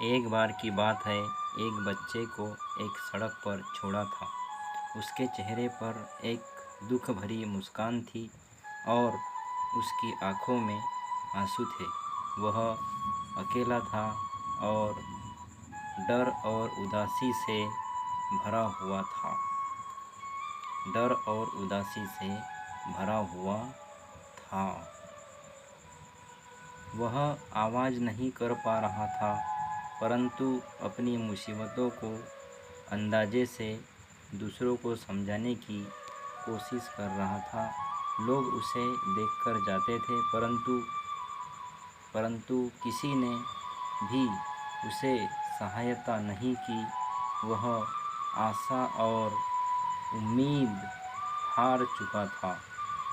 एक बार की बात है, एक बच्चे को एक सड़क पर छोड़ा था। उसके चेहरे पर एक दुख भरी मुस्कान थी और उसकी आँखों में आंसू थे। वह अकेला था और डर और उदासी से भरा हुआ था। डर और उदासी से भरा हुआ था। वह आवाज़ नहीं कर पा रहा था, परंतु अपनी मुसीबतों को अंदाज़े से दूसरों को समझाने की कोशिश कर रहा था। लोग उसे देखकर जाते थे, परंतु किसी ने भी उसे सहायता नहीं की। वह आशा और उम्मीद हार चुका था।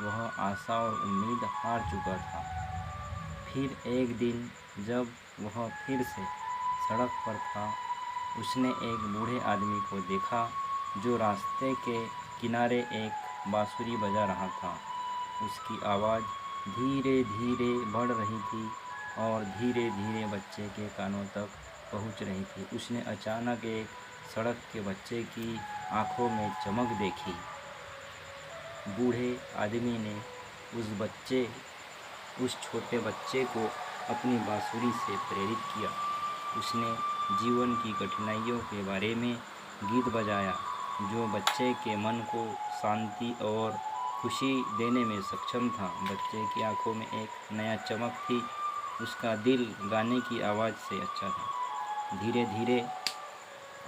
वह आशा और उम्मीद हार चुका था। फिर एक दिन जब वह फिर से सड़क पर था, उसने एक बूढ़े आदमी को देखा जो रास्ते के किनारे एक बांसुरी बजा रहा था। उसकी आवाज़ धीरे धीरे बढ़ रही थी और धीरे धीरे बच्चे के कानों तक पहुंच रही थी। उसने अचानक एक सड़क के बच्चे की आंखों में चमक देखी। बूढ़े आदमी ने उस छोटे बच्चे को अपनी बांसुरी से प्रेरित किया। उसने जीवन की कठिनाइयों के बारे में गीत बजाया जो बच्चे के मन को शांति और खुशी देने में सक्षम था। बच्चे की आंखों में एक नया चमक थी। उसका दिल गाने की आवाज़ से अच्छा था। धीरे धीरे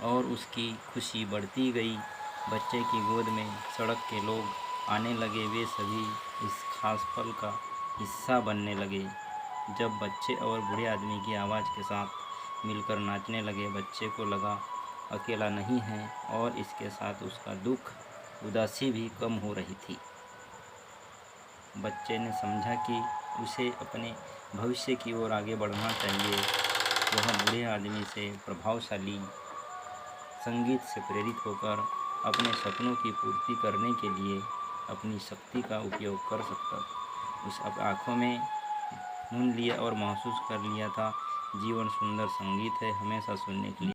और उसकी खुशी बढ़ती गई। बच्चे की गोद में सड़क के लोग आने लगे। वे सभी इस खास पल का हिस्सा बनने लगे। जब बच्चे और बूढ़े आदमी की आवाज़ के साथ मिलकर नाचने लगे, बच्चे को लगा अकेला नहीं है और इसके साथ उसका दुख उदासी भी कम हो रही थी। बच्चे ने समझा कि उसे अपने भविष्य की ओर आगे बढ़ना चाहिए। वह बूढ़े आदमी से प्रभावशाली संगीत से प्रेरित होकर अपने सपनों की पूर्ति करने के लिए अपनी शक्ति का उपयोग कर सकता। उस आँखों में मूंद लिया और महसूस कर लिया था, जीवन सुंदर संगीत है, हमेशा सुनने के लिए।